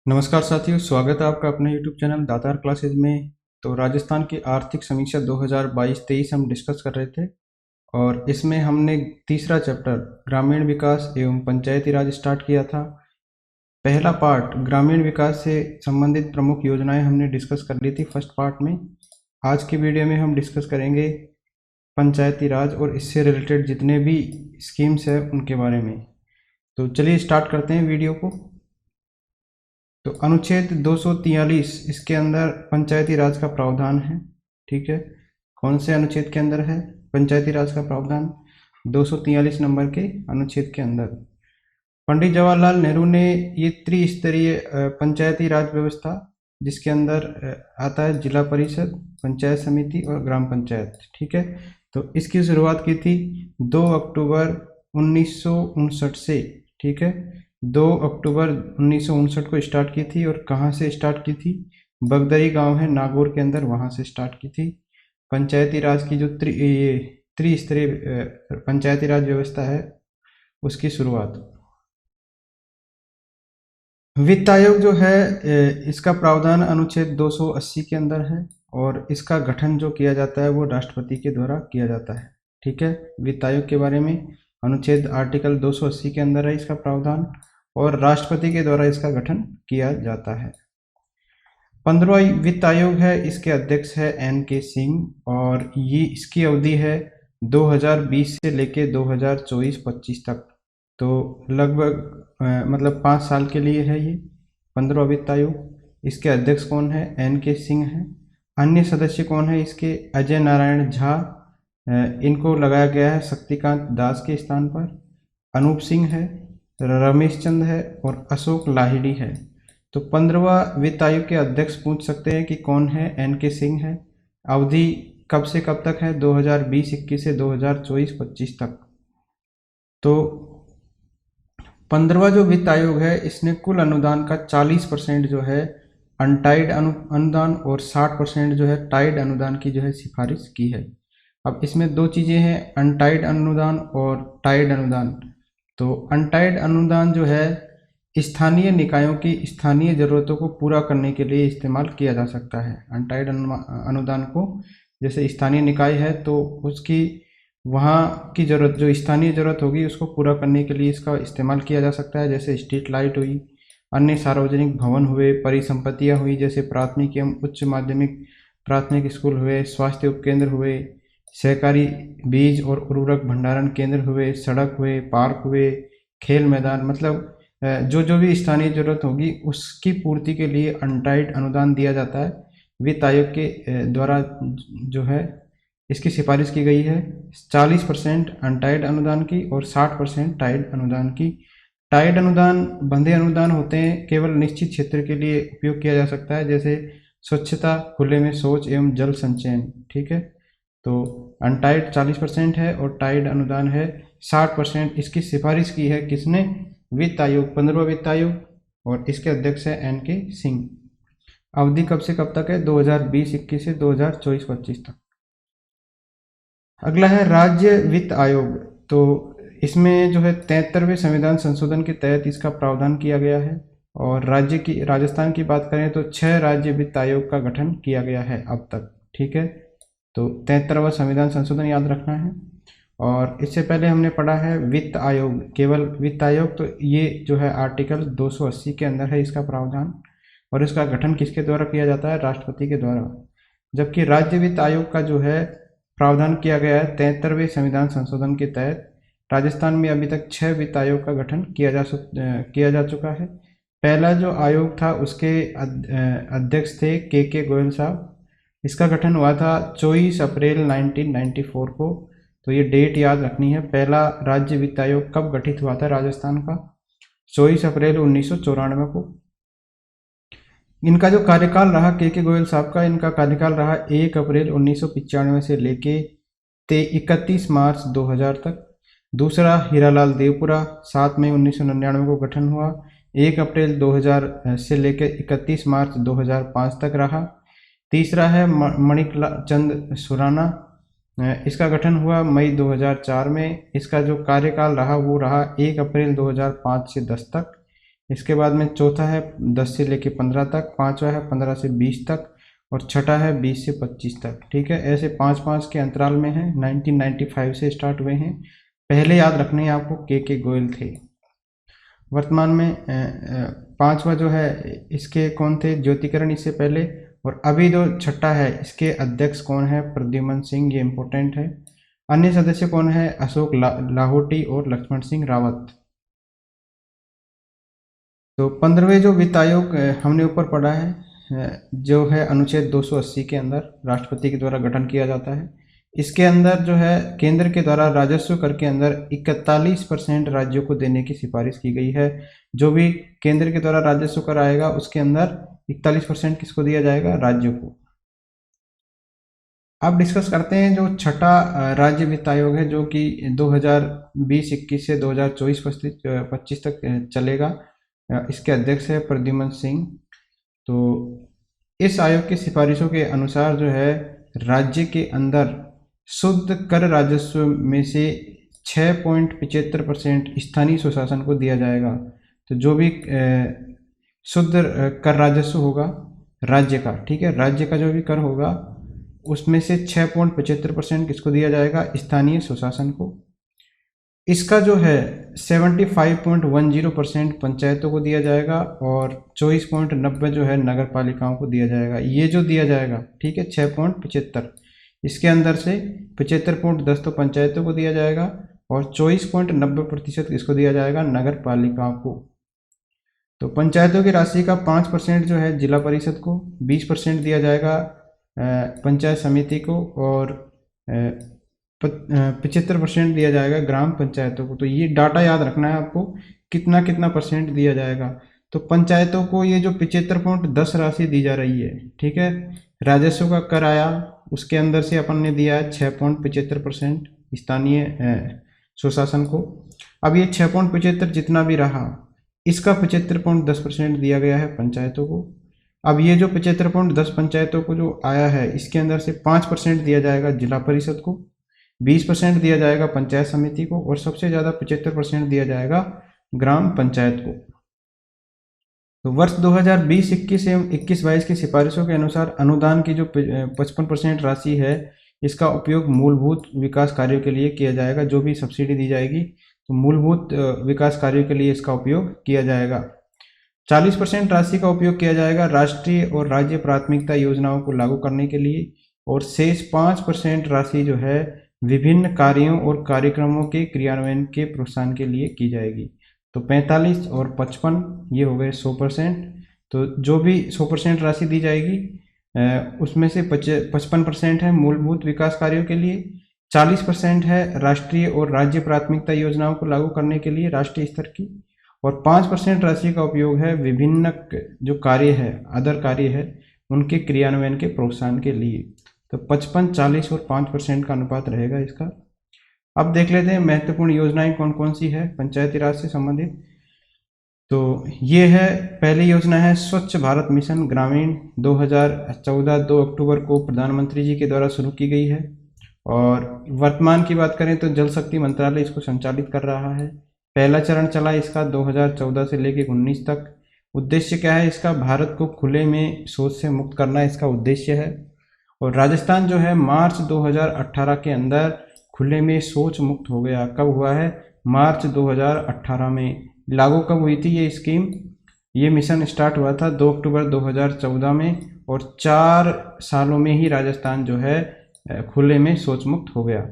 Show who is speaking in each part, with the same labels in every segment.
Speaker 1: नमस्कार साथियों, स्वागत है आपका अपने YouTube चैनल दातार क्लासेज में। तो राजस्थान की आर्थिक समीक्षा 2022-23 हम डिस्कस कर रहे थे और इसमें हमने तीसरा चैप्टर ग्रामीण विकास एवं पंचायती राज स्टार्ट किया था। पहला पार्ट ग्रामीण विकास से संबंधित प्रमुख योजनाएं हमने डिस्कस कर ली थी फर्स्ट पार्ट में। आज की वीडियो में हम डिस्कस करेंगे पंचायती राज और इससे रिलेटेड जितने भी स्कीम्स हैं उनके बारे में। तो चलिए स्टार्ट करते हैं वीडियो को। तो अनुच्छेद 243 इसके अंदर पंचायती राज का प्रावधान है। ठीक है, कौन से अनुच्छेद के अंदर है पंचायती राज का प्रावधान? 243 नंबर के अनुच्छेद के अंदर पंडित जवाहरलाल नेहरू ने ये त्रिस्तरीय पंचायती राज व्यवस्था, जिसके अंदर आता है जिला परिषद, पंचायत समिति और ग्राम पंचायत। ठीक है, तो इसकी शुरुआत की थी 2 अक्टूबर 1959 से। ठीक है, 2 अक्टूबर 1959 को स्टार्ट की थी। और कहाँ से स्टार्ट की थी? बगदरी गांव है नागौर के अंदर, वहाँ से स्टार्ट की थी। पंचायती राज की जो त्रिस्तरीय पंचायती राज व्यवस्था है उसकी शुरुआत। वित्त आयोग जो है इसका प्रावधान अनुच्छेद 280 के अंदर है और इसका गठन जो किया जाता है वो राष्ट्रपति के द्वारा किया जाता है। ठीक है, वित्त आयोग के बारे में अनुच्छेद आर्टिकल 280 के अंदर है इसका प्रावधान और राष्ट्रपति के द्वारा इसका गठन किया जाता है। 15वां वित्त आयोग है, इसके अध्यक्ष है NK सिंह और ये इसकी अवधि है 2020 से लेके 2024-25 तक। तो लगभग मतलब 5 साल के लिए है ये 15वां वित्त आयोग। इसके अध्यक्ष कौन है? NK सिंह है। अन्य सदस्य कौन है इसके? अजय नारायण झा, इनको लगाया गया है शक्तिकांत दास के स्थान पर। अनूप सिंह है, रमेश चंद है और अशोक लाहिड़ी है। तो 15वां वित्त आयोग के अध्यक्ष पूछ सकते हैं कि कौन है? NK सिंह है। अवधि कब से कब तक है? 2020-21 से 2024-25 तक। तो 15वां जो वित्त आयोग है इसने कुल अनुदान का 40% जो है अनटाइड अनुदान और 60% जो है टाइड अनुदान की जो है सिफारिश की है। अब इसमें दो चीज़ें हैं, अनटाइड अनुदान और टाइड अनुदान। तो अनटाइड अनुदान जो है स्थानीय निकायों की स्थानीय ज़रूरतों को पूरा करने के लिए इस्तेमाल किया जा सकता है। अनटाइड अनुदान को, जैसे स्थानीय निकाय है तो उसकी वहाँ की ज़रूरत, जो स्थानीय ज़रूरत होगी उसको पूरा करने के लिए इसका इस्तेमाल किया जा सकता है। जैसे स्ट्रीट लाइट हुई, अन्य सार्वजनिक भवन हुए, परिसंपत्तियाँ हुई जैसे प्राथमिक एवं उच्च माध्यमिक प्राथमिक स्कूल हुए, स्वास्थ्य उपकेंद्र हुए, सहकारी बीज और उर्वरक भंडारण केंद्र हुए, सड़क हुए, पार्क हुए, खेल मैदान, मतलब जो जो भी स्थानीय जरूरत होगी उसकी पूर्ति के लिए अनटाइड अनुदान दिया जाता है। वित्त आयोग के द्वारा जो है इसकी सिफारिश की गई है 40% अनटाइड अनुदान की और 60% टाइड अनुदान की। टाइड अनुदान बंधे अनुदान होते हैं, केवल निश्चित क्षेत्र के लिए उपयोग किया जा सकता है, जैसे स्वच्छता, खुले में शौच एवं जल संचयन। ठीक है, तो अनटाइड 40% है और टाइड अनुदान है 60%। इसकी सिफारिश की है किसने? वित्त आयोग, 15वां वित्त आयोग, और इसके अध्यक्ष है NK सिंह। अवधि कब से कब तक है? 2020-21 से 2024-25 तक। अगला है राज्य वित्त आयोग। तो इसमें जो है 73वें संविधान संशोधन के तहत इसका प्रावधान किया गया है और राजस्थान की बात करें तो 6 राज्य वित्त आयोग का गठन किया गया है अब तक। ठीक है, तो 73वां संविधान संशोधन याद रखना है। और इससे पहले हमने पढ़ा है वित्त आयोग, केवल वित्त आयोग, तो ये जो है आर्टिकल 280 के अंदर है इसका प्रावधान और इसका गठन किसके द्वारा किया जाता है? राष्ट्रपति के द्वारा। जबकि राज्य वित्त आयोग का जो है प्रावधान किया गया है 73वें संविधान संशोधन के तहत। राजस्थान में अभी तक 6 वित्त आयोग का गठन किया जा चुका है। पहला जो आयोग था उसके अध्यक्ष थे KK गोयल साहब। इसका गठन हुआ था 24 अप्रैल 1994 को। तो ये डेट याद रखनी है, पहला राज्य वित्त आयोग कब गठित हुआ था राजस्थान का? 24 अप्रैल 1994 को। इनका जो कार्यकाल रहा KK गोयल साहब का, इनका कार्यकाल रहा 1 अप्रैल 1995 से लेके 31 मार्च 2000 तक। दूसरा हीरालाल देवपुरा, 7 मई 1999 को गठन हुआ, 1 अप्रैल 2000 से लेकर 31 मार्च 2005 तक रहा। तीसरा है मणिक चंद सुराना, इसका गठन हुआ मई 2004 में। इसका जो कार्यकाल रहा वो रहा 1 अप्रैल 2005 से 10 तक। इसके बाद में चौथा है 10 से लेके 15 तक, पांचवा है 15 से 20 तक, और छठा है 20 से 25 तक। ठीक है, ऐसे 5-5 के अंतराल में है। 1995 से स्टार्ट हुए हैं। पहले याद रखने हैं आपको के गोयल थे। वर्तमान में पांचवा जो है इसके कौन थे? ज्योतिकरण इससे पहले। और अभी जो छठा है इसके अध्यक्ष कौन है? प्रद्युमन सिंह, ये इंपॉर्टेंट है। अन्य सदस्य कौन है? अशोक लाहोटी और लक्ष्मण सिंह रावत। तो 15वें जो वित्त आयोग हमने ऊपर पढ़ा है, जो है अनुच्छेद 280 के अंदर राष्ट्रपति के द्वारा गठन किया जाता है। इसके अंदर जो है केंद्र के द्वारा राजस्व कर के अंदर 41% राज्यों को देने की सिफारिश की गई है। जो भी केंद्र के द्वारा राजस्व कर आएगा उसके अंदर 41% किसको दिया जाएगा? राज्यों को। अब डिस्कस करते हैं जो छठा राज्य वित्त आयोग है, जो कि 2020-21 से 2024-25 तक चलेगा। इसके अध्यक्ष है प्रद्युमन सिंह। तो इस आयोग की सिफारिशों के अनुसार जो है राज्य के अंदर शुद्ध कर राजस्व में से 6.75% स्थानीय स्वशासन को दिया जाएगा। तो जो भी शुद्ध कर राजस्व होगा राज्य का, ठीक है, राज्य का जो भी कर होगा उसमें से 6.75% किसको दिया जाएगा? स्थानीय स्वशासन को। इसका जो है 75.10% पंचायतों को दिया जाएगा और 24.90 जो है नगर पालिकाओं को दिया जाएगा। ये जो दिया जाएगा, ठीक है, 6.75, इसके अंदर से 75.10 तो पंचायतों को दिया जाएगा और 24.90% किसको दिया जाएगा? नगर पालिकाओं को। तो पंचायतों की राशि का 5% जो है जिला परिषद को, 20% दिया जाएगा पंचायत समिति को और 75% दिया जाएगा ग्राम पंचायतों को। तो ये डाटा याद रखना है आपको, कितना कितना परसेंट दिया जाएगा। तो पंचायतों को ये जो 75.10 राशि दी जा रही है, ठीक है, राजस्व का कर आया उसके अंदर से अपन ने दिया है 6.75% स्थानीय स्वशासन को। अब ये 6.75 जितना भी रहा इसका 75.10% दिया गया है पंचायतों को। अब ये जो 75.10 पंचायतों को जो आया है इसके अंदर से 5% दिया जाएगा जिला परिषद को, 20% दिया जाएगा पंचायत समिति को और सबसे ज़्यादा 75% दिया जाएगा ग्राम पंचायत को। तो वर्ष 2020-21 एवं 21-22 की सिफारिशों के अनुसार अनुदान की जो 55% राशि है इसका उपयोग मूलभूत विकास कार्यों के लिए किया जाएगा। जो भी सब्सिडी दी जाएगी तो मूलभूत विकास कार्यों के लिए इसका उपयोग किया जाएगा। 40% राशि का उपयोग किया जाएगा राष्ट्रीय और राज्य प्राथमिकता योजनाओं को लागू करने के लिए और शेष 5% राशि जो है विभिन्न कार्यों और कार्यक्रमों के क्रियान्वयन के प्रोत्साहन के लिए की जाएगी। तो 45 और 55 ये हो गए 100%। तो जो भी 100% राशि दी जाएगी उसमें से 55% है मूलभूत विकास कार्यों के लिए, 40% है राष्ट्रीय और राज्य प्राथमिकता योजनाओं को लागू करने के लिए राष्ट्रीय स्तर की, और 5% राशि का उपयोग है विभिन्न जो कार्य है, अदर कार्य है, उनके क्रियान्वयन के प्रोत्साहन के लिए। तो 55, 40 और 5% का अनुपात रहेगा इसका। अब देख लेते हैं महत्वपूर्ण योजनाएं कौन कौन सी है पंचायती राज से संबंधित। तो ये है, पहली योजना है स्वच्छ भारत मिशन ग्रामीण, 2014 2 अक्टूबर को प्रधानमंत्री जी के द्वारा शुरू की गई है। और वर्तमान की बात करें तो जल शक्ति मंत्रालय इसको संचालित कर रहा है। पहला चरण चला इसका 2014 से लेकर 19 तक। उद्देश्य क्या है इसका? भारत को खुले में शौच से मुक्त करना इसका उद्देश्य है। और राजस्थान जो है मार्च 2018 के अंदर खुले में शौच मुक्त हो गया। कब हुआ है? मार्च 2018 में। लागू कब हुई थी ये स्कीम? ये मिशन स्टार्ट हुआ था 2 अक्टूबर 2014 में और 4 सालों में ही राजस्थान जो है खुले में शौच मुक्त हो गया।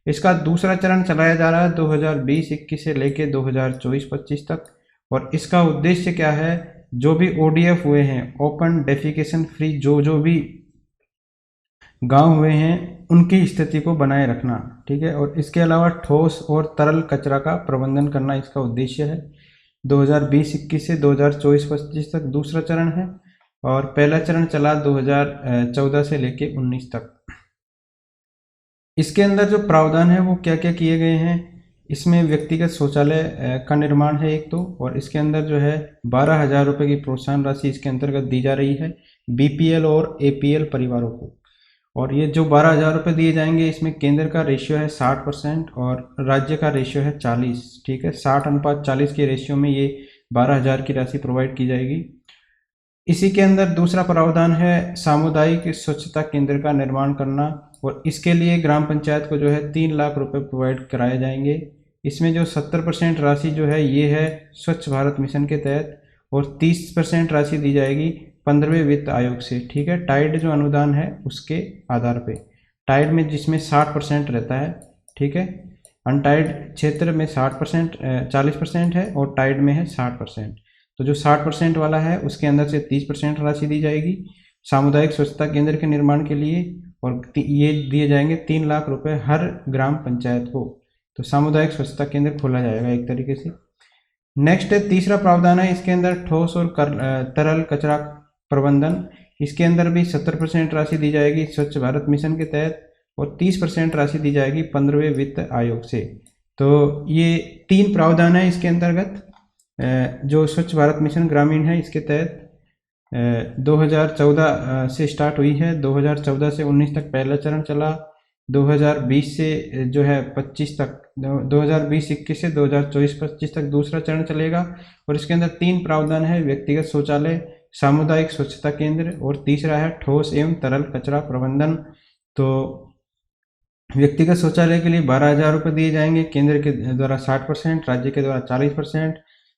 Speaker 1: इसका दूसरा चरण चलाया जा रहा है 2020-21 से लेके 2024-25 तक। और इसका उद्देश्य क्या है? जो भी ODF हुए हैं, ओपन डेफिकेशन फ्री, जो भी गांव हुए हैं उनकी स्थिति को बनाए रखना, ठीक है। और इसके अलावा ठोस और तरल कचरा का प्रबंधन करना इसका उद्देश्य है। 2020-21 से 2024-25 तक दूसरा चरण है और पहला चरण चला 2014 से लेके 19 तक। इसके अंदर जो प्रावधान है वो क्या क्या किए गए हैं? इसमें व्यक्तिगत शौचालय का निर्माण है एक तो, और इसके अंदर जो है 12,000 रुपये की प्रोत्साहन राशि इसके अंतर्गत दी जा रही है BPL और APL परिवारों को। और ये जो 12,000 रुपये दिए जाएंगे इसमें केंद्र का रेशियो है 60% और राज्य का रेशियो है 40, ठीक है। 60:40 के रेशियो में ये 12,000 की राशि प्रोवाइड की जाएगी। इसी के अंदर दूसरा प्रावधान है सामुदायिक स्वच्छता केंद्र का निर्माण करना, और इसके लिए ग्राम पंचायत को जो है 3 लाख रुपए प्रोवाइड कराए जाएंगे। इसमें जो 70% राशि जो है ये है स्वच्छ भारत मिशन के तहत, और 30% राशि दी जाएगी 15वें वित्त आयोग से। ठीक है, टाइड जो अनुदान है उसके आधार पे, टाइड में जिसमें 60% रहता है, ठीक है, अनटाइड क्षेत्र में 40% है और टाइड में है 60%। तो जो 60% वाला है उसके अंदर से 30% राशि दी जाएगी सामुदायिक स्वच्छता केंद्र के निर्माण के लिए, और ये दिए जाएंगे 3 लाख रुपए हर ग्राम पंचायत को। तो सामुदायिक स्वच्छता केंद्र खोला जाएगा एक तरीके से। नेक्स्ट है तीसरा प्रावधान है इसके अंदर ठोस और तरल कचरा प्रबंधन। इसके अंदर भी 70% राशि दी जाएगी स्वच्छ भारत मिशन के तहत, और 30% राशि दी जाएगी 15वें वित्त आयोग से। तो ये 3 प्रावधान है इसके अंतर्गत। जो स्वच्छ भारत मिशन ग्रामीण है इसके तहत 2014 से स्टार्ट हुई है, 2014 से 19 तक पहला चरण चला, 2020 से जो है 25 तक, 2020-21 से 2024-25 तक दूसरा चरण चलेगा। और इसके अंदर 3 प्रावधान है, व्यक्तिगत शौचालय, सामुदायिक स्वच्छता केंद्र, और तीसरा है ठोस एवं तरल कचरा प्रबंधन। तो व्यक्तिगत शौचालय के लिए 12,000 रुपये दिए जाएंगे, केंद्र के द्वारा 60%, राज्य के द्वारा 40%।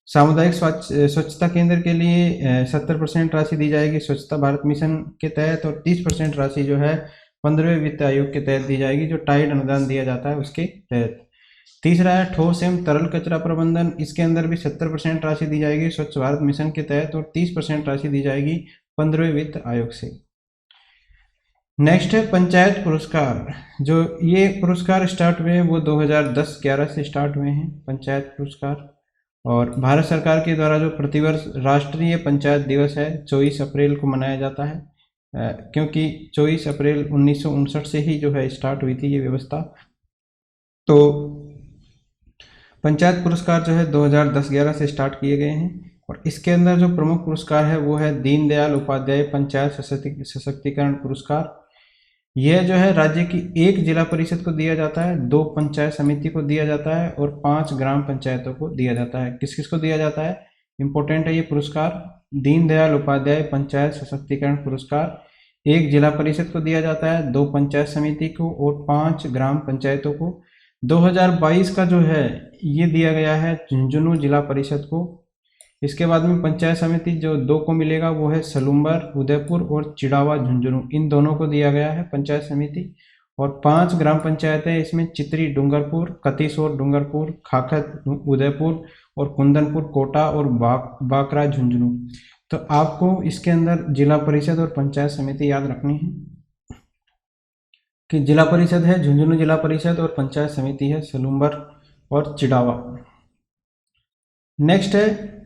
Speaker 1: सामुदायिक स्वच्छता केंद्र के लिए 70% राशि दी जाएगी स्वच्छता भारत मिशन के तहत, और 30% राशि जो है 15वें वित्त आयोग के तहत दी जाएगी, जो टाइड अनुदान दिया जाता है उसके तहत। तीसरा है ठोस एवं तरल कचरा प्रबंधन। इसके अंदर भी 70% राशि दी जाएगी स्वच्छ भारत मिशन के तहत, और 30% राशि दी जाएगी 15वें वित्त आयोग से। नेक्स्ट है पंचायत पुरस्कार। जो ये पुरस्कार स्टार्ट हुए हैं वो 2010-11 से स्टार्ट हुए हैं पंचायत पुरस्कार, और भारत सरकार के द्वारा जो प्रतिवर्ष राष्ट्रीय पंचायत दिवस है 24 अप्रैल को मनाया जाता है, क्योंकि 24 अप्रैल 1959 से ही जो है स्टार्ट हुई थी ये व्यवस्था। तो पंचायत पुरस्कार जो है 2010-11 से स्टार्ट किए गए हैं, और इसके अंदर जो प्रमुख पुरस्कार है वो है दीनदयाल उपाध्याय पंचायत सशक्तिकरण पुरस्कार। यह जो है राज्य की 1 जिला परिषद को दिया जाता है, 2 पंचायत समिति को दिया जाता है, और 5 ग्राम पंचायतों को दिया जाता है। किस किस को दिया जाता है, इंपॉर्टेंट है ये पुरस्कार। दीनदयाल उपाध्याय पंचायत सशक्तिकरण पुरस्कार 1 जिला परिषद को दिया जाता है, 2 पंचायत समिति को, और 5 ग्राम पंचायतों को। 2022 का जो है ये दिया गया है झुंझुनू जिला परिषद को। इसके बाद में पंचायत समिति जो 2 को मिलेगा वो है सलूम्बर उदयपुर और चिड़ावा झुंझुनू, इन दोनों को दिया गया है पंचायत समिति। और 5 ग्राम पंचायतें इसमें चित्री डूंगरपुर, कतीसोर डूंगरपुर, खाखत उदयपुर, और कुंदनपुर कोटा, और बाकरा झुंझुनू। तो आपको इसके अंदर जिला परिषद और पंचायत समिति याद रखनी है कि जिला परिषद है झुंझुनू जिला परिषद, और पंचायत समिति है सलूम्बर और चिड़ावा। नेक्स्ट है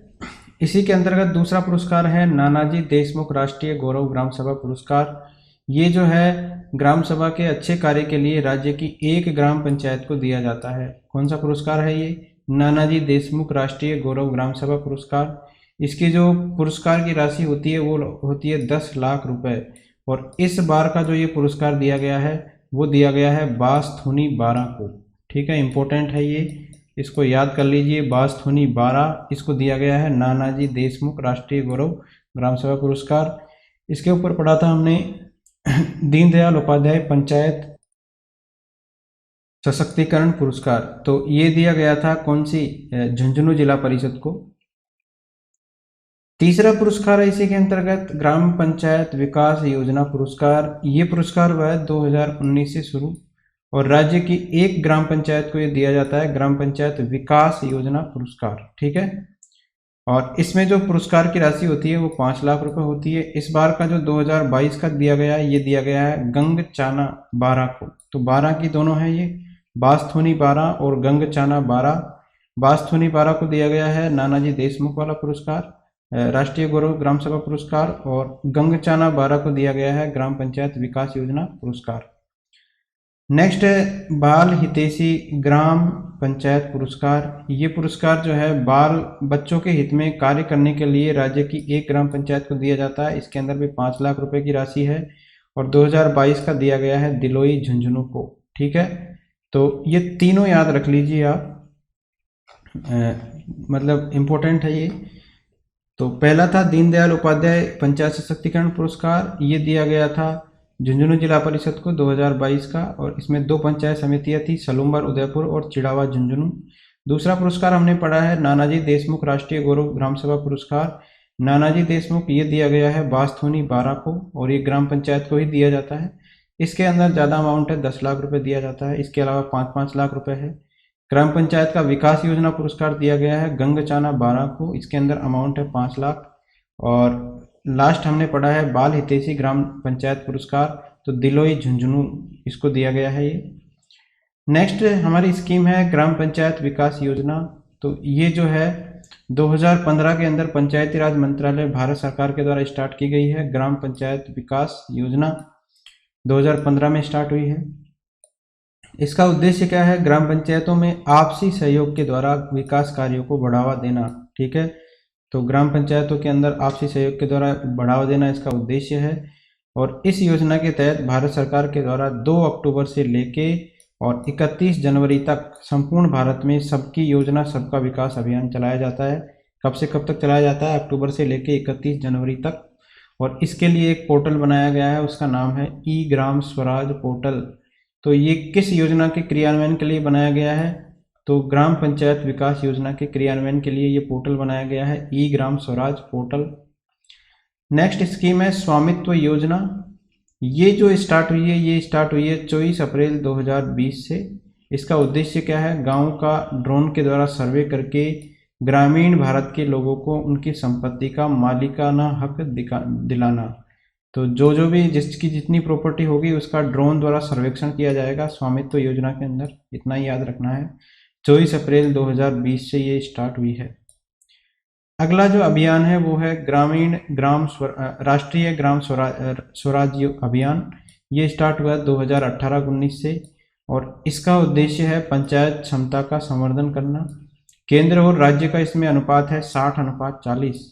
Speaker 1: इसी के अंतर्गत दूसरा पुरस्कार है नानाजी देशमुख राष्ट्रीय गौरव ग्राम सभा पुरस्कार। ये जो है ग्राम सभा के अच्छे कार्य के लिए राज्य की 1 ग्राम पंचायत को दिया जाता है। कौन सा पुरस्कार है ये, नानाजी देशमुख राष्ट्रीय गौरव ग्राम सभा पुरस्कार। इसकी जो पुरस्कार की राशि होती है वो होती है 10 लाख रुपए, और इस बार का जो ये पुरस्कार दिया गया है वो दिया गया है बासथुनी 12 को। ठीक है, इंपॉर्टेंट है ये, इसको याद कर लीजिए। बासथुनी 12 इसको दिया गया है नानाजी देशमुख राष्ट्रीय गौरव ग्राम सभा पुरस्कार। इसके ऊपर पढ़ा था हमने दीनदयाल उपाध्याय पंचायत सशक्तिकरण पुरस्कार, तो ये दिया गया था कौन सी, झुंझुनू जिला परिषद को। तीसरा पुरस्कार है इसी के अंतर्गत ग्राम पंचायत विकास योजना पुरस्कार। ये पुरस्कार हुआ है 2019 से शुरू, और राज्य की 1 ग्राम पंचायत को ये दिया जाता है ग्राम पंचायत विकास योजना पुरस्कार। ठीक है, और इसमें जो पुरस्कार की राशि होती है वो 5 लाख रुपए होती है। इस बार का जो 2022 का दिया गया है ये दिया गया है गंगचाना 12 को। तो 12 की दोनों है ये, बासथुनी 12 और गंगचाना 12। बासथुनी 12 को दिया गया है नानाजी देशमुख वाला पुरस्कार, राष्ट्रीय गौरव ग्राम सभा पुरस्कार, और गंगचाना 12 को दिया गया है ग्राम पंचायत विकास योजना पुरस्कार। नेक्स्ट है बाल हितैषी ग्राम पंचायत पुरस्कार। ये पुरस्कार जो है बाल बच्चों के हित में कार्य करने के लिए राज्य की 1 ग्राम पंचायत को दिया जाता है। इसके अंदर भी 5 लाख रुपए की राशि है, और 2022 का दिया गया है दिलोई झुंझुनू को। ठीक है, तो ये तीनों याद रख लीजिए आप, मतलब इम्पोर्टेंट है ये। तो पहला था दीनदयाल उपाध्याय पंचायत सशक्तिकरण पुरस्कार, ये दिया गया था झुंझुनू जिला परिषद को 2022 का, और इसमें 2 पंचायत समितियां थी, सलूम्बर उदयपुर और चिड़ावा झुंझुनू। दूसरा पुरस्कार हमने पढ़ा है नानाजी देशमुख राष्ट्रीय गौरव ग्राम सभा पुरस्कार। नानाजी देशमुख ये दिया गया है बास्थूनी बारा को, और ये ग्राम पंचायत को ही दिया जाता है। इसके अंदर ज़्यादा अमाउंट है, 10 लाख रुपए दिया जाता है। इसके अलावा 5-5 लाख रुपए है। ग्राम पंचायत का विकास योजना पुरस्कार दिया गया है गंगचाना बारा को, इसके अंदर अमाउंट है 5 लाख। और लास्ट हमने पढ़ा है बाल हितैषी ग्राम पंचायत पुरस्कार, तो दिलोई झुंझुनू इसको दिया गया है ये। नेक्स्ट हमारी स्कीम है ग्राम पंचायत विकास योजना। तो ये जो है 2015 के अंदर पंचायती राज मंत्रालय भारत सरकार के द्वारा स्टार्ट की गई है। ग्राम पंचायत विकास योजना 2015 में स्टार्ट हुई है। इसका उद्देश्य क्या है? ग्राम पंचायतों में आपसी सहयोग के द्वारा विकास कार्यों को बढ़ावा देना। ठीक है, तो ग्राम पंचायतों के अंदर आपसी सहयोग के द्वारा बढ़ावा देना इसका उद्देश्य है। और इस योजना के तहत भारत सरकार के द्वारा 2 अक्टूबर से लेके और 31 जनवरी तक संपूर्ण भारत में सबकी योजना सबका विकास अभियान चलाया जाता है। कब से कब तक चलाया जाता है? अक्टूबर से लेके 31 जनवरी तक। और इसके लिए एक पोर्टल बनाया गया है, उसका नाम है ई ग्राम स्वराज पोर्टल। तो ये किस योजना के क्रियान्वयन के लिए बनाया गया है? तो ग्राम पंचायत विकास योजना के क्रियान्वयन के लिए ये पोर्टल बनाया गया है, ई Gram Swaraj portal. Next scheme है स्वामित्व योजना। ये जो स्टार्ट हुई है, ये स्टार्ट हुई है 24 अप्रैल 2020 से। इसका उद्देश्य क्या है? गांव का ड्रोन के द्वारा सर्वे करके ग्रामीण भारत के लोगों को उनकी संपत्ति का मालिकाना हक दिलाना। तो जो भी जिसकी जितनी प्रॉपर्टी होगी उसका ड्रोन द्वारा सर्वेक्षण किया जाएगा स्वामित्व योजना के अंदर, इतना ही याद रखना है। 24 अप्रैल 2020 से ये स्टार्ट हुई है। अगला जो अभियान है वो है राष्ट्रीय ग्राम स्वराज अभियान। ये स्टार्ट हुआ 2018-19 से, और इसका उद्देश्य है पंचायत क्षमता का संवर्धन करना। केंद्र और राज्य का इसमें अनुपात है 60:40।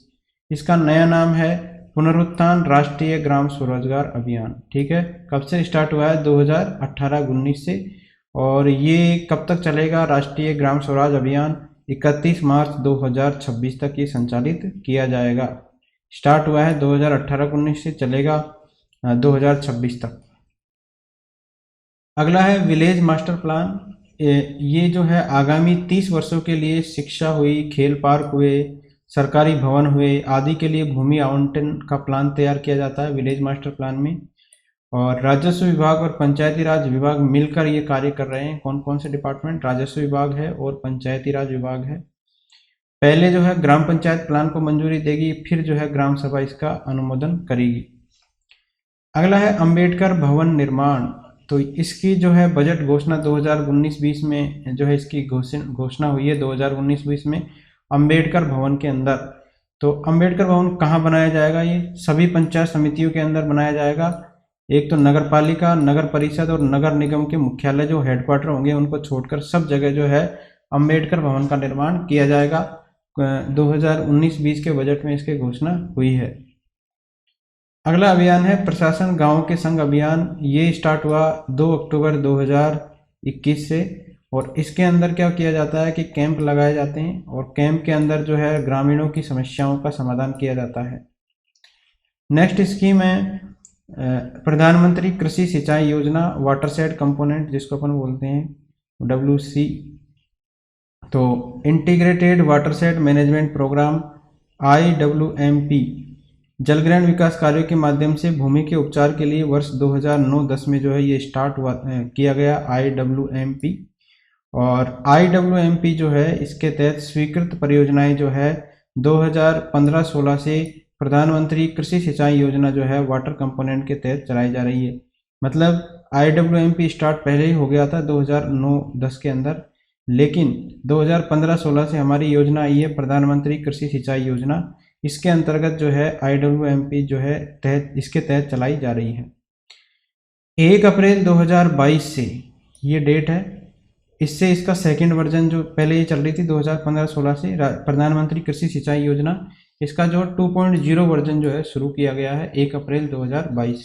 Speaker 1: इसका नया नाम है पुनरुत्थान राष्ट्रीय ग्राम स्वरोजगार अभियान। ठीक है, कब से स्टार्ट हुआ है? 2018-19 से। और ये कब तक चलेगा? राष्ट्रीय ग्राम स्वराज अभियान 31 मार्च 2026 तक ये संचालित किया जाएगा। स्टार्ट हुआ है 2018-19 से, चलेगा 2026 तक। अगला है विलेज मास्टर प्लान। ये जो है आगामी 30 वर्षों के लिए शिक्षा हुई, खेल पार्क हुए, सरकारी भवन हुए आदि के लिए भूमि आवंटन का प्लान तैयार किया जाता है विलेज मास्टर प्लान में। और राजस्व विभाग और पंचायती राज विभाग मिलकर ये कार्य कर रहे हैं। कौन कौन से डिपार्टमेंट? राजस्व विभाग है और पंचायती राज विभाग है। पहले जो है ग्राम पंचायत प्लान को मंजूरी देगी, फिर जो है ग्राम सभा इसका अनुमोदन करेगी। अगला है अंबेडकर भवन निर्माण। तो इसकी जो है बजट घोषणा 2019-20 में जो है इसकी घोषणा हुई है 2019-20 में अंबेडकर भवन के अंदर। तो अंबेडकर भवन कहाँ बनाया जाएगा? ये सभी पंचायत समितियों के अंदर बनाया जाएगा। एक तो नगर पालिका, नगर परिषद और नगर निगम के मुख्यालय जो हेडक्वार्टर होंगे उनको छोड़कर सब जगह जो है अंबेडकर भवन का निर्माण किया जाएगा। 2019-20 के बजट में इसकी घोषणा हुई है। अगला अभियान है प्रशासन गांव के संग अभियान। ये स्टार्ट हुआ 2 अक्टूबर 2021 से, और इसके अंदर क्या किया जाता है कि कैंप लगाए जाते हैं, और कैंप के अंदर जो है ग्रामीणों की समस्याओं का समाधान किया जाता है। नेक्स्ट स्कीम है प्रधानमंत्री कृषि सिंचाई योजना, वाटरशेड कंपोनेंट जिसको अपन बोलते हैं WC। तो integrated watershed management programme IWMP जलग्रहण विकास कार्यों के माध्यम से भूमि के उपचार के लिए वर्ष 2009-10 में जो है ये स्टार्ट हुआ किया गया IWMP। और IWMP जो है इसके तहत स्वीकृत परियोजनाएं जो है 2015-16 से प्रधानमंत्री कृषि सिंचाई योजना जो है वाटर कंपोनेंट के तहत चलाई जा रही है। मतलब IWMP स्टार्ट पहले ही हो गया था 2009-10 के अंदर, लेकिन 2015-16 से हमारी योजना आई है प्रधानमंत्री कृषि सिंचाई योजना। इसके अंतर्गत जो है IWMP जो है इसके तहत चलाई जा रही है। 1 अप्रैल 2022 से ये डेट है, इससे इसका सेकंड वर्जन जो पहले ये चल रही थी 2015-16 से प्रधानमंत्री कृषि सिंचाई योजना, इसका जो 2.0 वर्जन जो है शुरू किया गया है 1 अप्रैल 2022।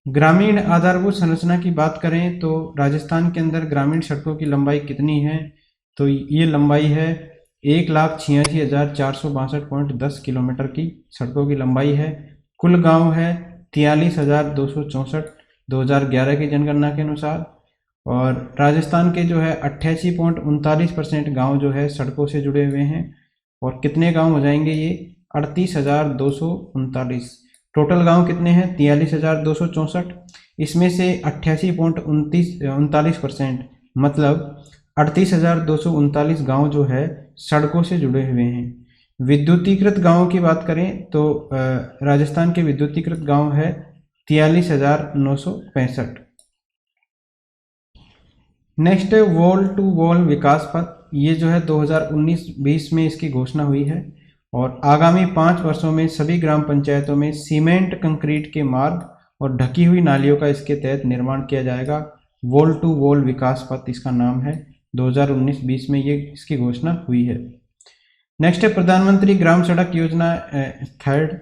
Speaker 1: ग्रामीण आधारभूत संरचना की बात करें तो राजस्थान के अंदर ग्रामीण सड़कों की लंबाई कितनी है? तो ये लंबाई है 1,86,462.10 किलोमीटर की सड़कों की लंबाई है। कुल गांव है 43,264 2011 की जनगणना के अनुसार। और राजस्थान के जो है 88.39% गाँव जो है सड़कों से जुड़े हुए हैं। और कितने गांव हो जाएंगे ये? 38,239। टोटल गांव कितने हैं? 43,264। इसमें से 88.39% मतलब 38,239 गांव जो है सड़कों से जुड़े हुए हैं। विद्युतीकृत गांवों की बात करें तो राजस्थान के विद्युतीकृत गांव है 43,965। नेक्स्ट है वॉल टू वॉल विकास पथ। ये जो है 2019-20 में इसकी घोषणा हुई है और आगामी 5 वर्षों में सभी ग्राम पंचायतों में सीमेंट कंक्रीट के मार्ग और ढकी हुई नालियों का इसके तहत निर्माण किया जाएगा। वॉल टू वॉल विकास पथ इसका नाम है। 2019-20 में ये इसकी घोषणा हुई है। नेक्स्ट है प्रधानमंत्री ग्राम सड़क योजना थर्ड।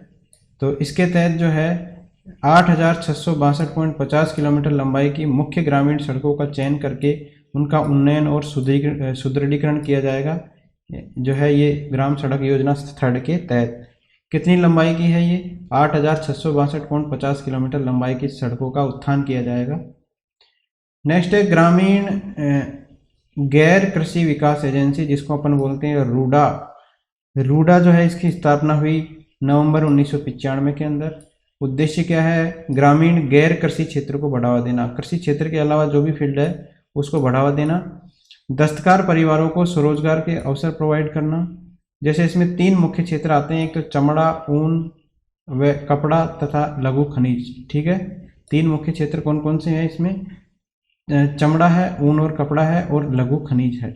Speaker 1: तो इसके तहत जो है 8,662.50 किलोमीटर लंबाई की मुख्य ग्रामीण सड़कों का चयन करके उनका उन्नयन और सुदृढ़ीकरण किया जाएगा। जो है ये ग्राम सड़क योजना थर्ड के तहत कितनी लंबाई की है? ये 8,662.50 किलोमीटर लंबाई की सड़कों का उत्थान किया जाएगा। नेक्स्ट है ग्रामीण गैर कृषि विकास एजेंसी, जिसको अपन बोलते हैं रूडा। रूडा जो है इसकी स्थापना हुई नवंबर 1995 के अंदर। उद्देश्य क्या है? ग्रामीण गैर कृषि क्षेत्र को बढ़ावा देना, कृषि क्षेत्र के अलावा जो भी फील्ड है उसको बढ़ावा देना। दस्तकार परिवारों को स्वरोजगार के अवसर प्रोवाइड करना। जैसे इसमें 3 मुख्य क्षेत्र आते हैं, एक तो चमड़ा, ऊन व कपड़ा तथा लघु खनिज। ठीक है, 3 मुख्य क्षेत्र कौन कौन से हैं इसमें? चमड़ा है, ऊन और कपड़ा है और लघु खनिज है।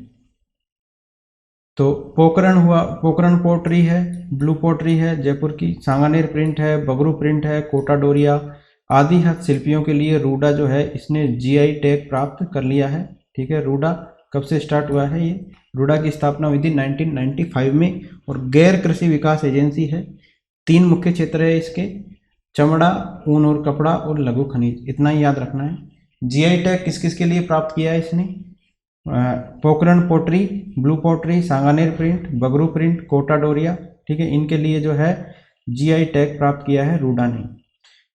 Speaker 1: तो पोकरण हुआ, पोकरण पोट्री है, ब्लू पोट्री है जयपुर की, सांगानेर प्रिंट है, बगरू प्रिंट है, कोटा डोरिया आदि हस्तशिल्पियों के लिए रूडा जो है इसने जीआई टैग प्राप्त कर लिया है। ठीक है, रूडा कब से स्टार्ट हुआ है? ये रूडा की स्थापना हुई थी 1995 में और गैर कृषि विकास एजेंसी है। 3 मुख्य क्षेत्र है इसके, चमड़ा, ऊन और कपड़ा और लघु खनिज। इतना ही याद रखना है। जीआई टैग किस किस के लिए प्राप्त किया है इसने? Pokaran pottery, blue pottery, Sanganer print, Bagru print, Kota Doria. ठीक है, इनके लिए जो है जीआई टैग प्राप्त किया है रूडा ने।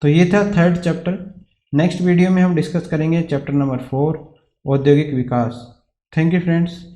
Speaker 1: तो ये था थर्ड चैप्टर। नेक्स्ट वीडियो में हम डिस्कस करेंगे चैप्टर नंबर 4 औद्योगिक विकास। Thank you friends.